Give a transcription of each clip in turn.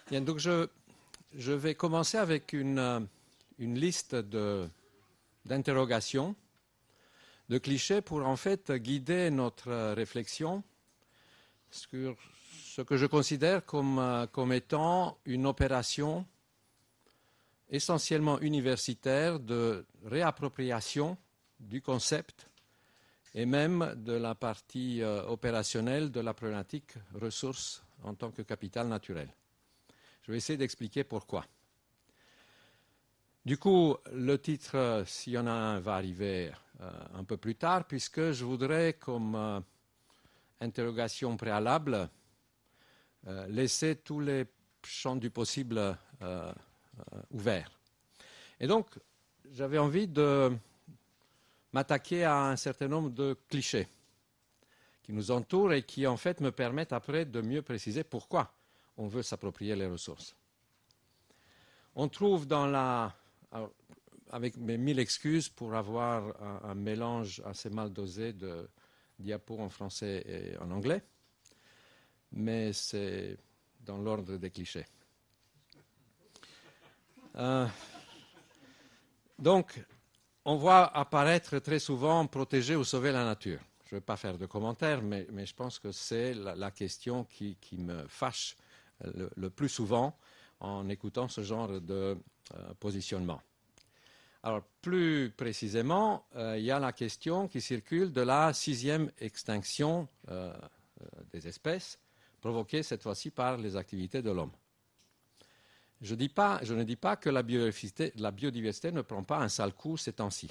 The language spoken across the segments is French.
Bien, donc je vais commencer avec une liste d'interrogations, de clichés pour en fait guider notre réflexion sur ce que je considère comme étant une opération essentiellement universitaire de réappropriation du concept et même de la partie opérationnelle de la problématique ressources en tant que capital naturel. Je vais essayer d'expliquer pourquoi. Du coup, le titre, s'il y en a un, va arriver un peu plus tard, puisque je voudrais, comme interrogation préalable, laisser tous les champs du possible ouverts. Et donc, j'avais envie de m'attaquer à un certain nombre de clichés qui nous entourent et qui, en fait, me permettent après de mieux préciser pourquoi on veut s'approprier les ressources. On trouve dans la... Alors, avec mes 1000 excuses pour avoir un mélange assez mal dosé de diapos en français et en anglais, mais c'est dans l'ordre des clichés. Donc, on voit apparaître très souvent protéger ou sauver la nature. Je ne vais pas faire de commentaires, mais je pense que c'est la question qui me fâche le plus souvent en écoutant ce genre de positionnement. Alors, plus précisément, il y a la question qui circule de la 6e extinction des espèces, provoquée cette fois-ci par les activités de l'homme. Je ne dis pas que la biodiversité ne prend pas un sale coup ces temps-ci.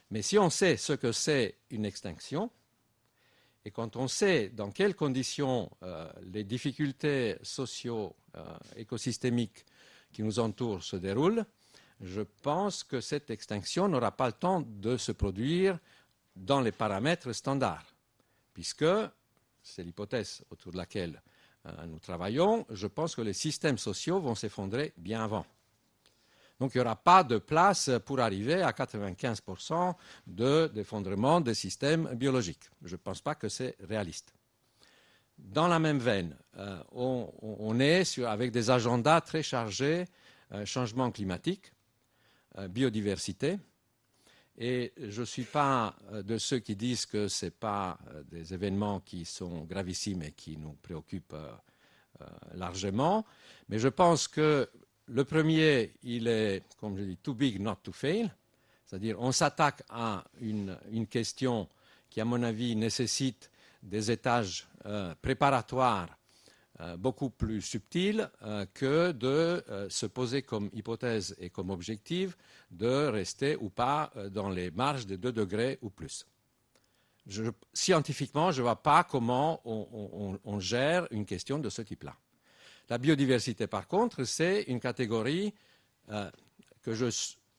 Mais si on sait ce que c'est une extinction, et quand on sait dans quelles conditions les difficultés socio-écosystémiques qui nous entourent se déroulent, je pense que cette extinction n'aura pas le temps de se produire dans les paramètres standards, puisque, c'est l'hypothèse autour de laquelle nous travaillons, je pense que les systèmes sociaux vont s'effondrer bien avant. Donc il n'y aura pas de place pour arriver à 95% d'effondrement des systèmes biologiques. Je ne pense pas que c'est réaliste. Dans la même veine, on est avec des agendas très chargés, changement climatique, biodiversité, et je ne suis pas de ceux qui disent que ce n'est pas des événements qui sont gravissimes et qui nous préoccupent largement, mais je pense que le premier, il est, comme je dis, too big not to fail, c'est-à-dire on s'attaque à une question qui, à mon avis, nécessite des étages préparatoires beaucoup plus subtil que de se poser comme hypothèse et comme objectif de rester ou pas dans les marges de 2 degrés ou plus. Scientifiquement, je ne vois pas comment on gère une question de ce type-là. La biodiversité, par contre, c'est une catégorie que je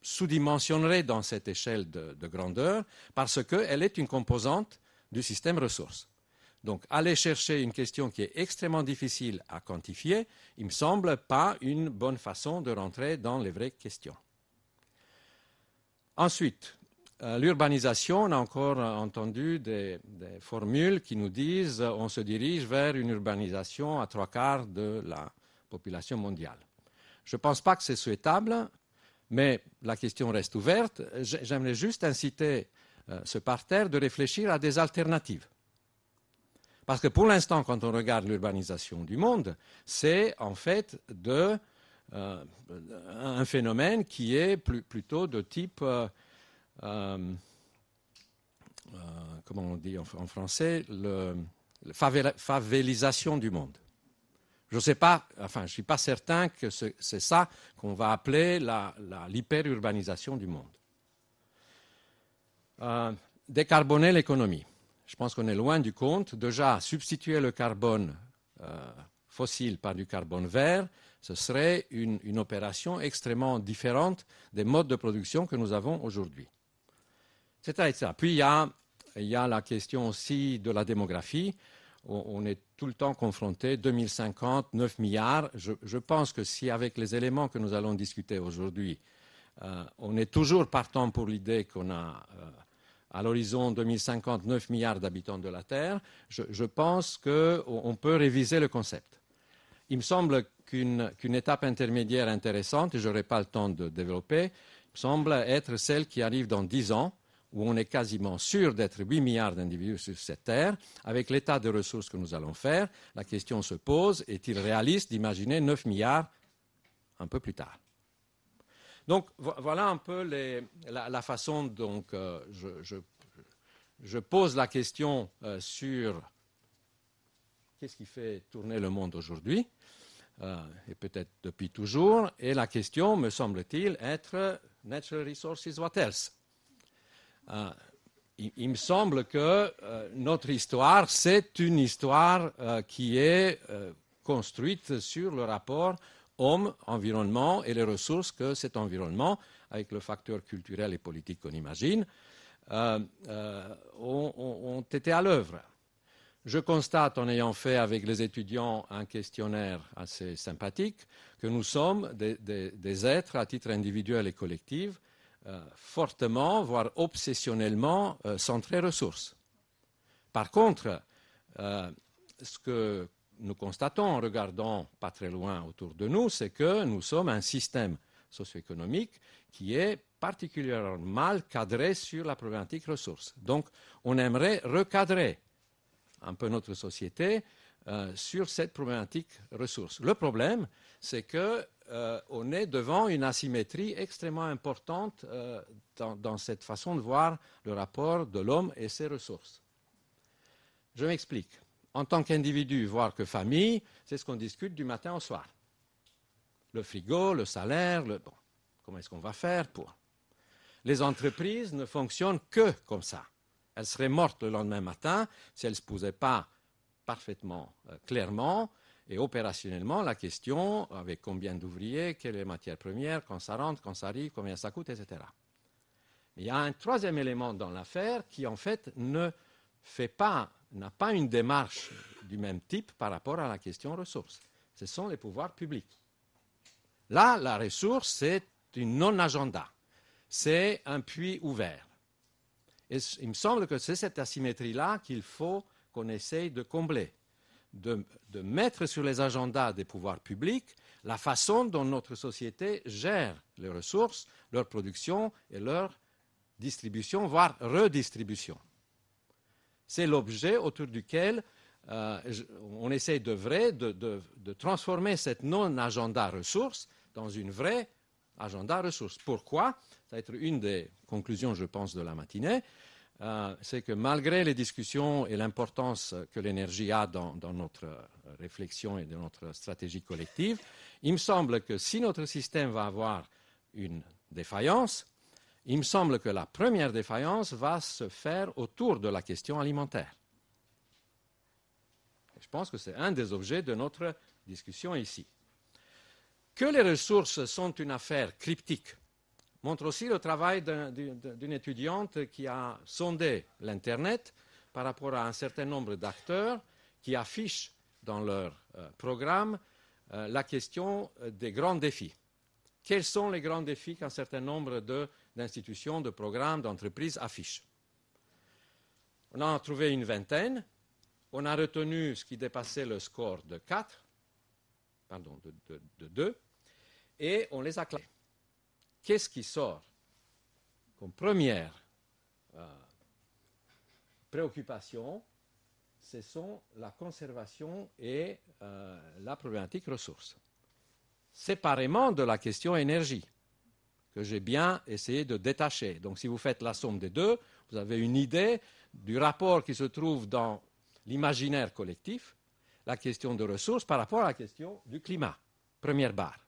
sous-dimensionnerai dans cette échelle de grandeur parce qu'elle est une composante du système ressources. Donc, aller chercher une question qui est extrêmement difficile à quantifier, il ne me semble pas une bonne façon de rentrer dans les vraies questions. Ensuite, l'urbanisation, on a encore entendu des formules qui nous disent on se dirige vers une urbanisation à 3/4 de la population mondiale. Je ne pense pas que c'est souhaitable, mais la question reste ouverte. J'aimerais juste inciter ce parterre de réfléchir à des alternatives. Parce que pour l'instant, quand on regarde l'urbanisation du monde, c'est en fait un phénomène qui est plutôt de type, comment on dit en français, la favelisation du monde. Je ne sais pas, enfin, je ne suis pas certain que c'est ça qu'on va appeler l'hyperurbanisation du monde. Décarboner l'économie. Je pense qu'on est loin du compte. Déjà, substituer le carbone fossile par du carbone vert, ce serait une opération extrêmement différente des modes de production que nous avons aujourd'hui. Etc. Puis, il y a la question aussi de la démographie. On est tout le temps confronté, 2050, 9 milliards. Je pense que si, avec les éléments que nous allons discuter aujourd'hui, on est toujours partant pour l'idée qu'on a... à l'horizon 2050, 9 milliards d'habitants de la Terre, je pense qu'on peut réviser le concept. il me semble qu'une étape intermédiaire intéressante, et je n'aurai pas le temps de développer, me semble être celle qui arrive dans 10 ans, où on est quasiment sûr d'être 8 milliards d'individus sur cette Terre. Avec l'état de ressources que nous allons faire, la question se pose, est-il réaliste d'imaginer 9 milliards un peu plus tard? Donc voilà un peu la façon dont je pose la question sur qu'est-ce qui fait tourner le monde aujourd'hui, et peut-être depuis toujours, et la question, me semble-t-il, être natural resources, what else? Il me semble que notre histoire, c'est une histoire qui est construite sur le rapport homme-environnement et les ressources que cet environnement, avec le facteur culturel et politique qu'on imagine, ont été à l'œuvre. Je constate, en ayant fait avec les étudiants un questionnaire assez sympathique, que nous sommes des êtres à titre individuel et collectif fortement, voire obsessionnellement centrés ressources. Par contre, ce que nous constatons en regardant pas très loin autour de nous, c'est que nous sommes un système socio-économique qui est particulièrement mal cadré sur la problématique ressources. Donc, on aimerait recadrer un peu notre société sur cette problématique ressources. Le problème, c'est qu'on est devant une asymétrie extrêmement importante dans cette façon de voir le rapport de l'homme et ses ressources. Je m'explique. En tant qu'individu, voire que famille, c'est ce qu'on discute du matin au soir. Le frigo, le salaire, bon, comment est-ce qu'on va faire pour... Les entreprises ne fonctionnent que comme ça. Elles seraient mortes le lendemain matin si elles ne se posaient pas parfaitement clairement et opérationnellement la question avec combien d'ouvriers, quelles sont les matières premières, quand ça rentre, quand ça arrive, combien ça coûte, etc. Mais il y a un troisième élément dans l'affaire qui, en fait, n'a pas une démarche du même type par rapport à la question ressources. Ce sont les pouvoirs publics. Là, la ressource, c'est une non-agenda. C'est un puits ouvert. Et il me semble que c'est cette asymétrie-là qu'il faut qu'on essaye de combler, de mettre sur les agendas des pouvoirs publics la façon dont notre société gère les ressources, leur production et leur distribution, voire redistribution. C'est l'objet autour duquel on essaye d'œuvrer, de transformer cette non-agenda ressources dans une vraie agenda ressources. Pourquoi? Ça va être une des conclusions, je pense, de la matinée. C'est que malgré les discussions et l'importance que l'énergie a dans notre réflexion et dans notre stratégie collective, il me semble que si notre système va avoir une défaillance, il me semble que la première défaillance va se faire autour de la question alimentaire. Et je pense que c'est un des objets de notre discussion ici. Que les ressources sont une affaire cryptique montre aussi le travail d'une étudiante qui a sondé l'Internet par rapport à un certain nombre d'acteurs qui affichent dans leur programme la question des grands défis. Quels sont les grands défis qu'un certain nombre d'institutions, de programmes, d'entreprises affichent? On en a trouvé une vingtaine. On a retenu ce qui dépassait le score de 2, et on les a classés. Qu'est-ce qui sort comme première préoccupation? Ce sont la conservation et la problématique ressources. Séparément de la question énergie, que j'ai bien essayé de détacher. Donc si vous faites la somme des deux, vous avez une idée du rapport qui se trouve dans l'imaginaire collectif, la question de ressources par rapport à la question du climat. Première barre.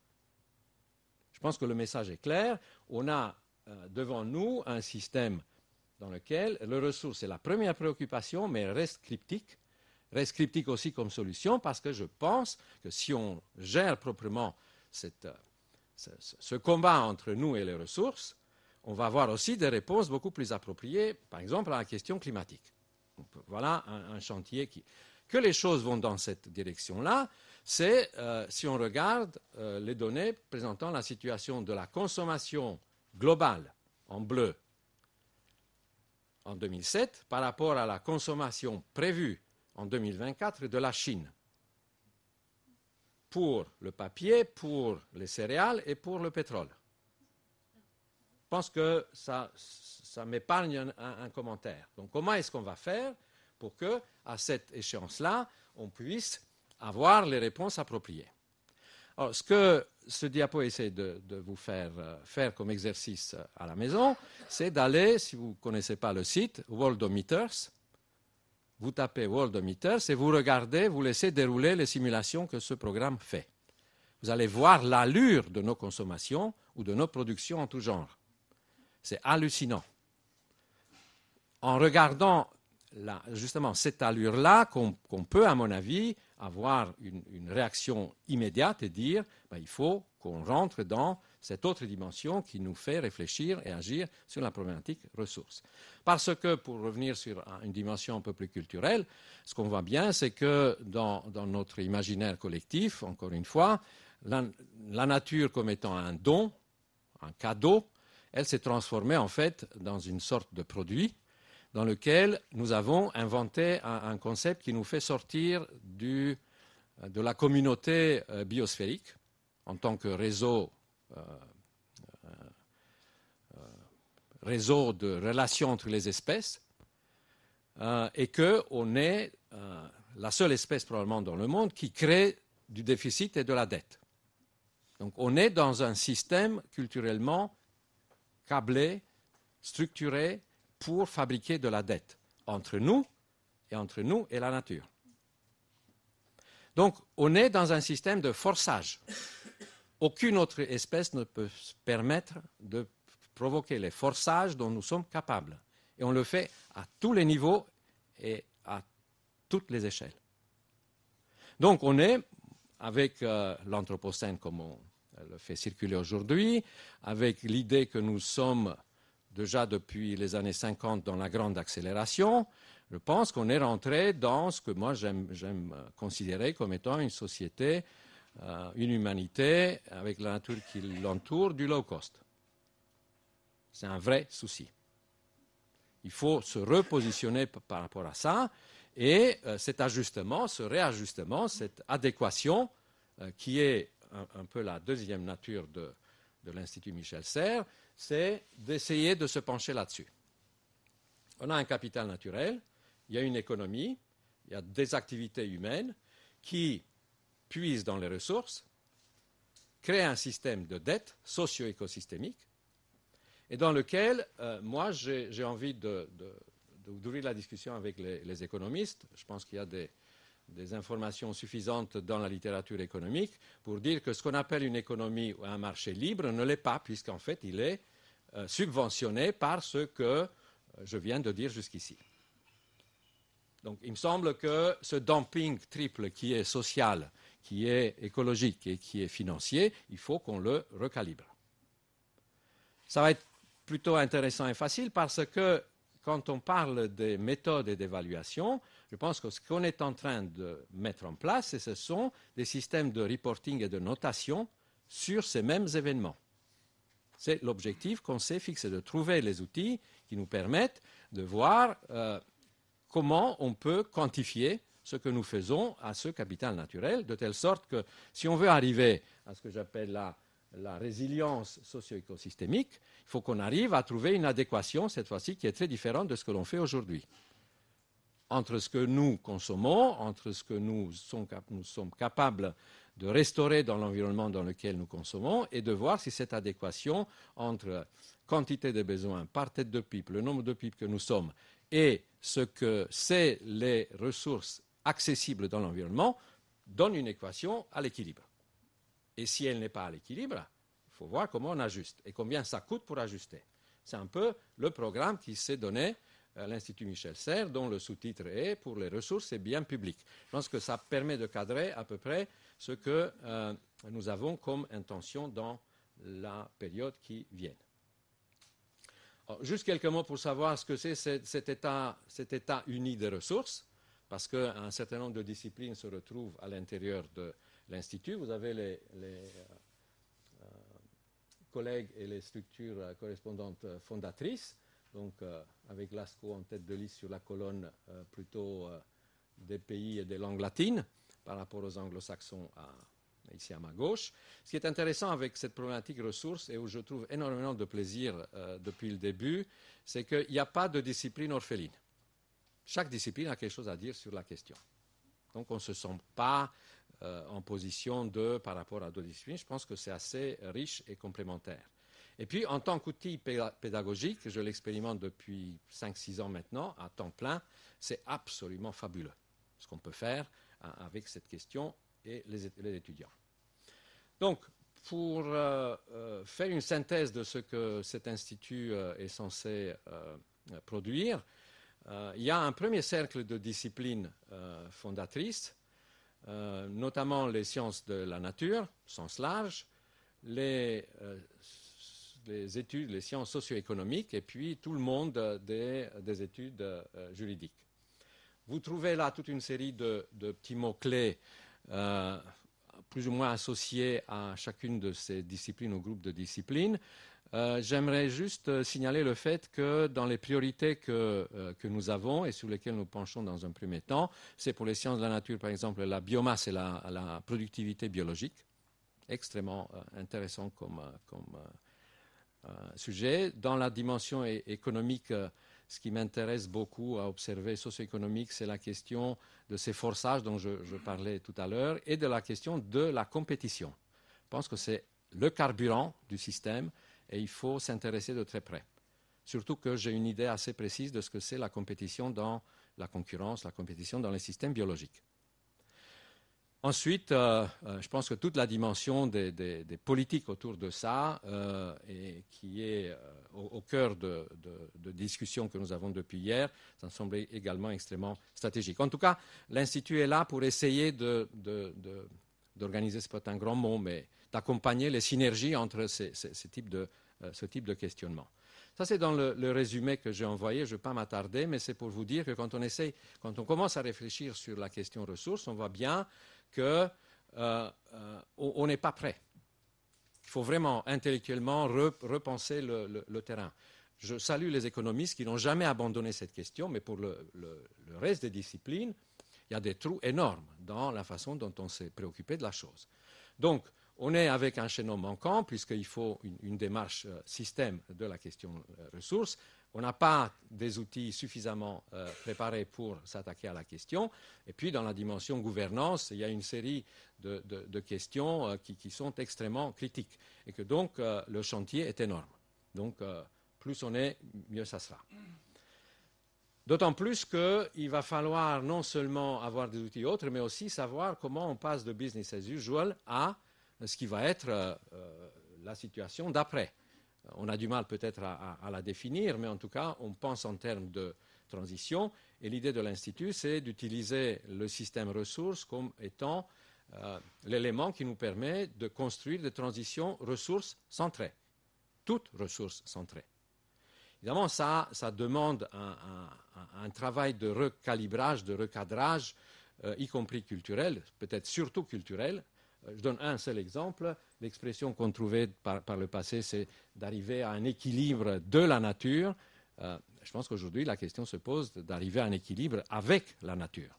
Je pense que le message est clair. On a devant nous un système dans lequel les ressources est la première préoccupation, mais elle reste cryptique. Reste cryptique aussi comme solution parce que je pense que si on gère proprement ce combat entre nous et les ressources, on va avoir aussi des réponses beaucoup plus appropriées, par exemple à la question climatique. Donc, voilà un chantier qui... Que les choses vont dans cette direction-là, c'est si on regarde les données présentant la situation de la consommation globale en bleu en 2007 par rapport à la consommation prévue en 2024 de la Chine. pour le papier, pour les céréales et pour le pétrole. Je pense que ça m'épargne un commentaire. Donc, comment est-ce qu'on va faire pour que, à cette échéance-là, on puisse avoir les réponses appropriées? Alors, ce que ce diapo essaie de vous faire comme exercice à la maison, c'est d'aller, si vous ne connaissez pas le site, Worldometers, vous tapez Worldometers et vous regardez, vous laissez dérouler les simulations que ce programme fait. Vous allez voir l'allure de nos consommations ou de nos productions en tout genre. C'est hallucinant. En regardant justement cette allure-là, qu'on peut, à mon avis, avoir une réaction immédiate et dire il faut qu'on rentre dans cette autre dimension qui nous fait réfléchir et agir sur la problématique ressources. Parce que, pour revenir sur une dimension un peu plus culturelle, ce qu'on voit bien, c'est que dans notre imaginaire collectif, encore une fois, la nature comme étant un don, un cadeau, elle s'est transformée en fait dans une sorte de produit dans lequel nous avons inventé un concept qui nous fait sortir de la communauté biosphérique en tant que réseau de relations entre les espèces et qu'on est la seule espèce probablement dans le monde qui crée du déficit et de la dette. Donc on est dans un système culturellement câblé, structuré pour fabriquer de la dette entre nous et la nature. Donc on est dans un système de forçage. Aucune autre espèce ne peut se permettre de provoquer les forçages dont nous sommes capables. Et on le fait à tous les niveaux et à toutes les échelles. Donc on est, avec l'Anthropocène comme on le fait circuler aujourd'hui, avec l'idée que nous sommes déjà depuis les années 50 dans la grande accélération, je pense qu'on est rentré dans ce que moi j'aime considérer comme étant une société, une humanité avec la nature qui l'entoure, du low cost. C'est un vrai souci. Il faut se repositionner par rapport à ça et cet ajustement, ce réajustement, cette adéquation qui est un peu la deuxième nature de l'Institut Michel Serres, c'est d'essayer de se pencher là-dessus. On a un capital naturel, il y a une économie, il y a des activités humaines qui puisent dans les ressources, créent un système de dette socio-écosystémique et dans lequel, moi, j'ai envie d'ouvrir la discussion avec les économistes. Je pense qu'il y a des informations suffisantes dans la littérature économique pour dire que ce qu'on appelle une économie ou un marché libre ne l'est pas, puisqu'en fait, il est subventionné par ce que je viens de dire jusqu'ici. Donc, il me semble que ce dumping triple qui est social, qui est écologique et qui est financier, il faut qu'on le recalibre. Ça va être plutôt intéressant et facile parce que quand on parle des méthodes et d'évaluation, je pense que ce qu'on est en train de mettre en place, ce sont des systèmes de reporting et de notation sur ces mêmes événements. C'est l'objectif qu'on s'est fixé, de trouver les outils qui nous permettent de voir comment on peut quantifier ce que nous faisons à ce capital naturel, de telle sorte que si on veut arriver à ce que j'appelle la résilience socio-écosystémique, il faut qu'on arrive à trouver une adéquation, cette fois-ci, qui est très différente de ce que l'on fait aujourd'hui. Entre ce que nous consommons, entre ce que nous sommes capables de restaurer dans l'environnement dans lequel nous consommons, et de voir si cette adéquation entre quantité de besoins par tête de pipe, le nombre de pipes que nous sommes, et ce que c'est les ressources accessibles dans l'environnement, donne une équation à l'équilibre. Et si elle n'est pas à l'équilibre, il faut voir comment on ajuste et combien ça coûte pour ajuster. C'est un peu le programme qui s'est donné à l'Institut Michel Serres, dont le sous-titre est « Pour les ressources et biens publics ». Je pense que ça permet de cadrer à peu près ce que nous avons comme intention dans la période qui vient. Alors, juste quelques mots pour savoir ce que c'est cet état uni des ressources, parce qu'un certain nombre de disciplines se retrouvent à l'intérieur de l'Institut. Vous avez les collègues et les structures correspondantes fondatrices, donc avec l'ASCO en tête de liste sur la colonne plutôt des pays et des langues latines par rapport aux anglo-saxons ici à ma gauche. Ce qui est intéressant avec cette problématique ressources et où je trouve énormément de plaisir depuis le début, c'est qu'il n'y a pas de discipline orpheline. Chaque discipline a quelque chose à dire sur la question. Donc on ne se sent pas en position par rapport à d'autres disciplines. Je pense que c'est assez riche et complémentaire. Et puis en tant qu'outil pédagogique, je l'expérimente depuis 5-6 ans maintenant, à temps plein, c'est absolument fabuleux ce qu'on peut faire avec cette question et les étudiants. Donc, pour faire une synthèse de ce que cet institut est censé produire, il y a un premier cercle de disciplines fondatrices, notamment les sciences de la nature, sens large, les études, les sciences socio-économiques, et puis tout le monde des études juridiques. Vous trouvez là toute une série de petits mots-clés plus ou moins associés à chacune de ces disciplines ou groupes de disciplines. J'aimerais juste signaler le fait que dans les priorités que nous avons et sur lesquelles nous penchons dans un premier temps, c'est pour les sciences de la nature, par exemple, la biomasse et la productivité biologique. Extrêmement intéressant comme sujet. Dans la dimension économique, ce qui m'intéresse beaucoup à observer socio-économique, c'est la question de ces forçages dont je parlais tout à l'heure et de la question de la compétition. Je pense que c'est le carburant du système et il faut s'intéresser de très près. Surtout que j'ai une idée assez précise de ce que c'est la compétition dans la concurrence, la compétition dans les systèmes biologiques. Ensuite, je pense que toute la dimension des politiques autour de ça, et qui est au cœur de discussions que nous avons depuis hier, ça me semblait également extrêmement stratégique. En tout cas, l'Institut est là pour essayer d'organiser, ce n'est pas un grand mot, mais d'accompagner les synergies entre ce type de questionnement. Ça, c'est dans le résumé que j'ai envoyé. Je ne vais pas m'attarder, mais c'est pour vous dire que quand on commence à réfléchir sur la question ressources, on voit bien qu'on n'est pas prêt. Il faut vraiment intellectuellement repenser le terrain. Je salue les économistes qui n'ont jamais abandonné cette question, mais pour le reste des disciplines, il y a des trous énormes dans la façon dont on s'est préoccupé de la chose. Donc, on est avec un chaînon manquant, puisqu'il faut une démarche système de la question ressources. On n'a pas des outils suffisamment préparés pour s'attaquer à la question. Et puis, dans la dimension gouvernance, il y a une série de questions qui sont extrêmement critiques. Et que donc, le chantier est énorme. Donc, plus on est, mieux ça sera. D'autant plus qu'il va falloir non seulement avoir des outils autres, mais aussi savoir comment on passe de business as usual à ce qui va être la situation d'après. On a du mal peut-être à la définir, mais en tout cas, on pense en termes de transition. Et l'idée de l'Institut, c'est d'utiliser le système ressources comme étant l'élément qui nous permet de construire des transitions ressources centrées, toutes ressources centrées. Évidemment, ça demande un travail de recalibrage, de recadrage, y compris culturel, peut-être surtout culturel. Je donne un seul exemple. L'expression qu'on trouvait par le passé, c'est d'arriver à un équilibre de la nature. Je pense qu'aujourd'hui, la question se pose d'arriver à un équilibre avec la nature.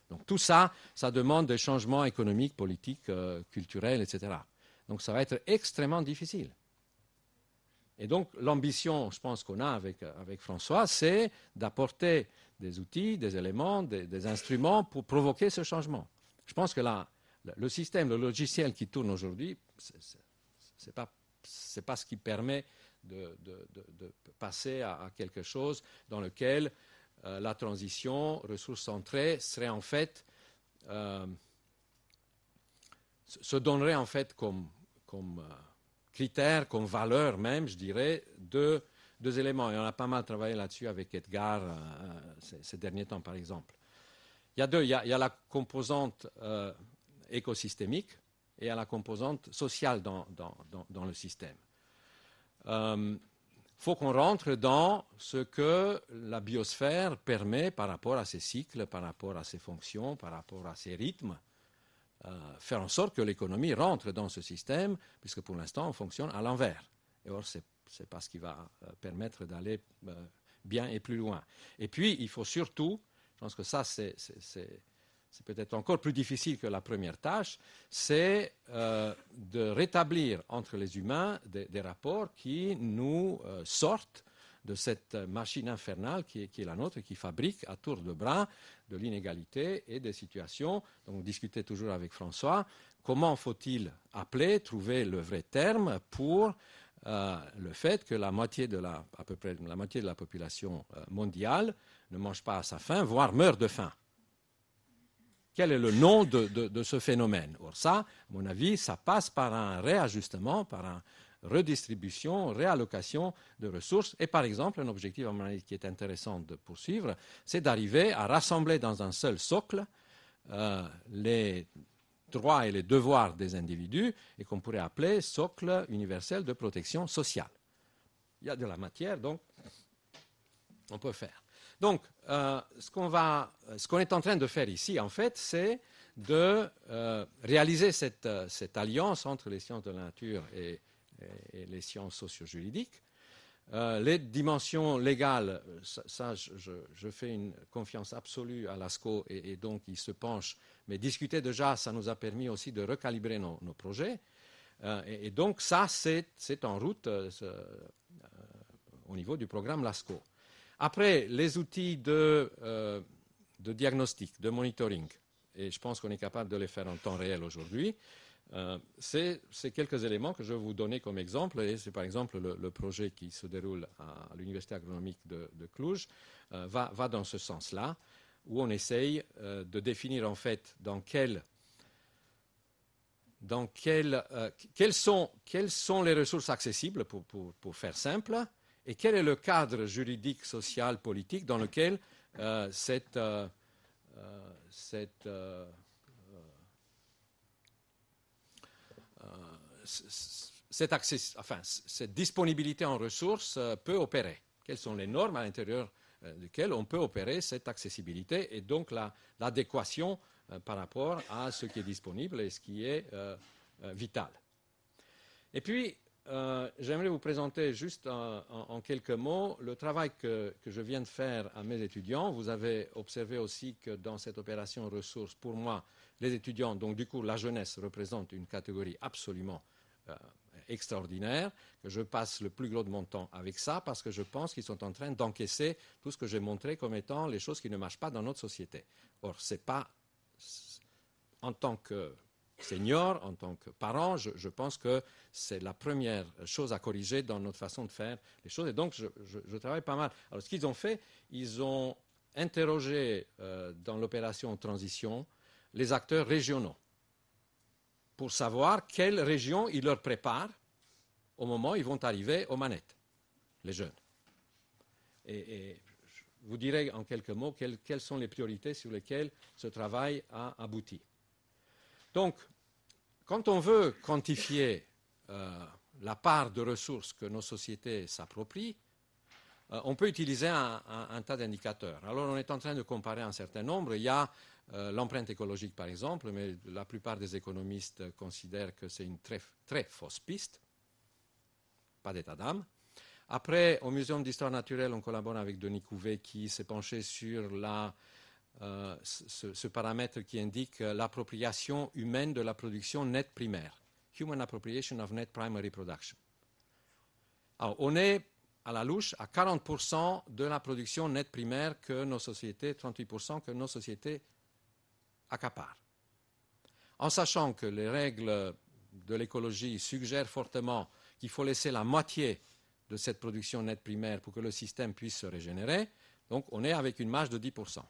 Donc tout ça, ça demande des changements économiques, politiques, culturels, etc. Donc ça va être extrêmement difficile. Et donc l'ambition, je pense qu'on a avec François, c'est d'apporter des outils, des éléments, des instruments pour provoquer ce changement. Je pense que le système, le logiciel qui tourne aujourd'hui, ce n'est pas ce qui permet de passer à quelque chose dans lequel la transition ressources centrées serait en fait, se donnerait en fait comme critère, comme valeur même, je dirais, deux éléments. Et on a pas mal travaillé là-dessus avec Edgar ces derniers temps, par exemple. Il y a deux. Il y a la composante écosystémique et à la composante sociale dans le système. Faut qu'on rentre dans ce que la biosphère permet par rapport à ses cycles, par rapport à ses fonctions, par rapport à ses rythmes, faire en sorte que l'économie rentre dans ce système, puisque pour l'instant on fonctionne à l'envers. Et or, c'est pas ce qui va permettre d'aller bien et plus loin. Et puis, il faut surtout, je pense que ça c'est c'est peut-être encore plus difficile que la première tâche, c'est de rétablir entre les humains des rapports qui nous sortent de cette machine infernale qui est la nôtre et qui fabrique à tour de bras de l'inégalité et des situations. Donc, on discutait toujours avec François, comment faut-il appeler, trouver le vrai terme pour le fait que à peu près la moitié de la population mondiale ne mange pas à sa faim, voire meurt de faim. Quel est le nom de ce phénomène? Or ça, à mon avis, ça passe par un réajustement, par une redistribution, réallocation de ressources. Et par exemple, un objectif à mon avis qui est intéressant de poursuivre, c'est d'arriver à rassembler dans un seul socle les droits et les devoirs des individus et qu'on pourrait appeler socle universel de protection sociale. Il y a de la matière, donc on peut faire. Donc, ce qu'on est en train de faire ici, en fait, c'est de réaliser cette alliance entre les sciences de la nature et les sciences socio-juridiques. Les dimensions légales, ça je fais une confiance absolue à l'ASCO et donc il se penche. Mais discuter déjà, ça nous a permis aussi de recalibrer nos projets. Et donc ça, c'est en route au niveau du programme LASCO. Après, les outils de diagnostic, de monitoring, et je pense qu'on est capable de les faire en temps réel aujourd'hui, c'est quelques éléments que je vais vous donner comme exemple. Et c'est par exemple le projet qui se déroule à l'Université agronomique de Cluj va dans ce sens-là, où on essaye de définir en fait quelles sont les ressources accessibles, pour faire simple, et quel est le cadre juridique, social, politique dans lequel cette disponibilité en ressources peut opérer. Quelles sont les normes à l'intérieur desquelles on peut opérer cette accessibilité et donc l'adéquation par rapport à ce qui est disponible et ce qui est vital. Et puis, j'aimerais vous présenter juste en quelques mots le travail que je viens de faire à mes étudiants. Vous avez observé aussi que dans cette opération ressources, pour moi, les étudiants, donc du coup la jeunesse représente une catégorie absolument extraordinaire, que je passe le plus gros de mon temps avec ça parce que je pense qu'ils sont en train d'encaisser tout ce que j'ai montré comme étant les choses qui ne marchent pas dans notre société. Or, c'est pas en tant que senior, en tant que parent, je pense que c'est la première chose à corriger dans notre façon de faire les choses. Et donc, je travaille pas mal. Alors, ce qu'ils ont fait, ils ont interrogé dans l'opération transition les acteurs régionaux pour savoir quelle région ils leur préparent au moment où ils vont arriver aux manettes, les jeunes. Et je vous dirai en quelques mots quelles sont les priorités sur lesquelles ce travail a abouti. Donc, quand on veut quantifier la part de ressources que nos sociétés s'approprient, on peut utiliser un tas d'indicateurs. Alors, on est en train de comparer un certain nombre. Il y a l'empreinte écologique, par exemple, mais la plupart des économistes considèrent que c'est une très, très fausse piste. Pas d'état d'âme. Après, au Muséum d'histoire naturelle, on collabore avec Denis Couvet qui s'est penché sur ce paramètre qui indique l'appropriation humaine de la production nette primaire. Human appropriation of net primary production. Alors, on est à la louche à 40% de la production nette primaire que nos sociétés, 38% que nos sociétés accaparent. En sachant que les règles de l'écologie suggèrent fortement qu'il faut laisser la moitié de cette production nette primaire pour que le système puisse se régénérer, donc on est avec une marge de 10%.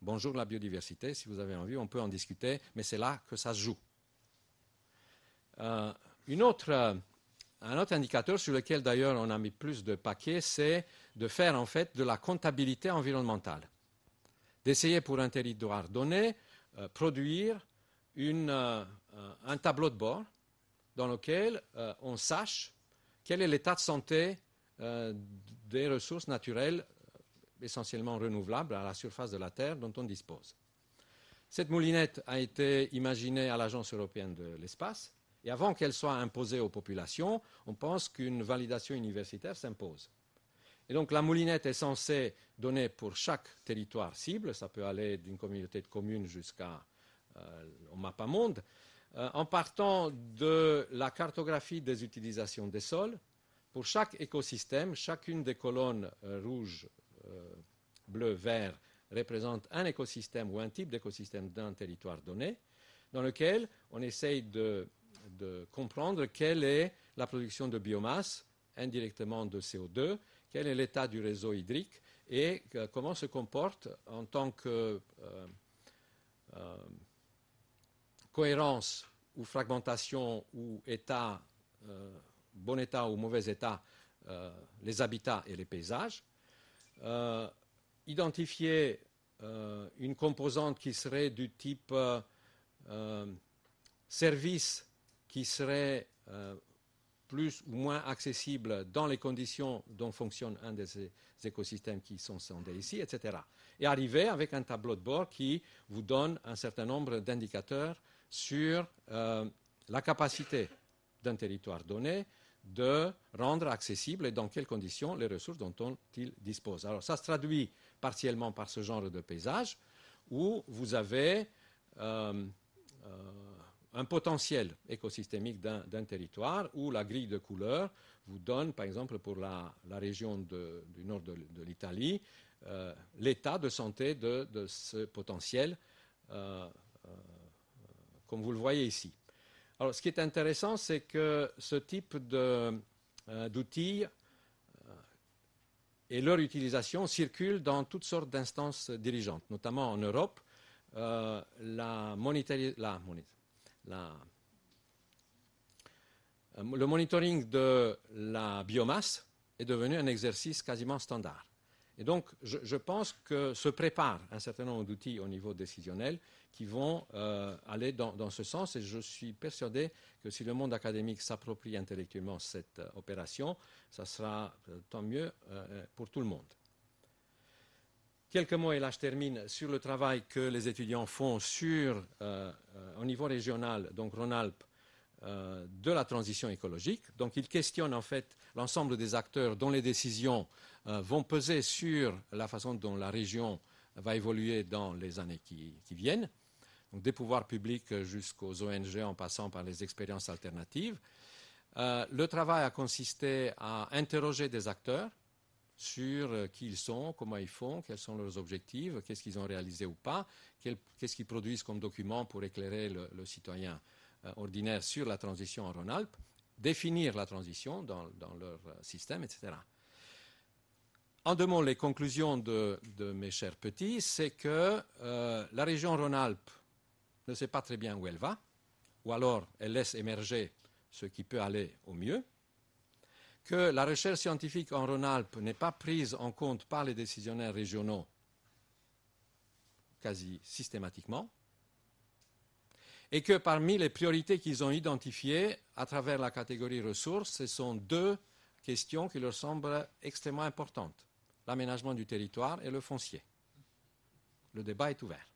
Bonjour la biodiversité, si vous avez envie, on peut en discuter, mais c'est là que ça se joue. Un autre indicateur sur lequel d'ailleurs on a mis plus de paquets, c'est de faire en fait de la comptabilité environnementale. D'essayer pour un territoire donné, produire un tableau de bord dans lequel on sache quel est l'état de santé des ressources naturelles essentiellement renouvelables à la surface de la Terre dont on dispose. Cette moulinette a été imaginée à l'Agence européenne de l'espace et avant qu'elle soit imposée aux populations, on pense qu'une validation universitaire s'impose. Et donc la moulinette est censée donner pour chaque territoire cible, ça peut aller d'une communauté de communes jusqu'au mappamonde, en partant de la cartographie des utilisations des sols. Pour chaque écosystème, chacune des colonnes rouge, bleu, vert représente un écosystème ou un type d'écosystème d'un territoire donné, dans lequel on essaye de comprendre quelle est la production de biomasse, indirectement de CO2, quel est l'état du réseau hydrique et comment se comporte en tant que cohérence ou fragmentation ou état, bon état ou mauvais état, les habitats et les paysages. Identifier une composante qui serait du type service qui serait plus ou moins accessible dans les conditions dont fonctionne un des écosystèmes qui sont sondés ici, etc. Et arriver avec un tableau de bord qui vous donne un certain nombre d'indicateurs sur la capacité d'un territoire donné de rendre accessible et dans quelles conditions les ressources dont il dispose. Alors ça se traduit partiellement par ce genre de paysage où vous avez un potentiel écosystémique d'un territoire où la grille de couleurs vous donne, par exemple, pour la région du nord de l'Italie, l'état de santé de ce potentiel, comme vous le voyez ici. Alors, ce qui est intéressant, c'est que ce type d'outils et leur utilisation circulent dans toutes sortes d'instances dirigeantes, notamment en Europe. Le monitoring de la biomasse est devenu un exercice quasiment standard. Et donc, je pense que se préparent un certain nombre d'outils au niveau décisionnel qui vont aller dans ce sens. Et je suis persuadé que si le monde académique s'approprie intellectuellement cette opération, ça sera tant mieux pour tout le monde. Quelques mots, et là je termine, sur le travail que les étudiants font au niveau régional, donc Rhône-Alpes, de la transition écologique. Donc ils questionnent en fait l'ensemble des acteurs dont les décisions vont peser sur la façon dont la région va évoluer dans les années qui viennent. Donc des pouvoirs publics jusqu'aux ONG en passant par les expériences alternatives. Le travail a consisté à interroger des acteurs sur qui ils sont, comment ils font, quels sont leurs objectifs, qu'est-ce qu'ils ont réalisé ou pas, qu'est-ce qu'ils produisent comme document pour éclairer le citoyen ordinaire sur la transition en Rhône-Alpes, définir la transition dans leur système, etc. En deux mots, les conclusions de mes chers petits, c'est que la région Rhône-Alpes ne sait pas très bien où elle va, ou alors elle laisse émerger ce qui peut aller au mieux, que la recherche scientifique en Rhône-Alpes n'est pas prise en compte par les décisionnaires régionaux quasi systématiquement, et que parmi les priorités qu'ils ont identifiées à travers la catégorie ressources, ce sont deux questions qui leur semblent extrêmement importantes, l'aménagement du territoire et le foncier. Le débat est ouvert.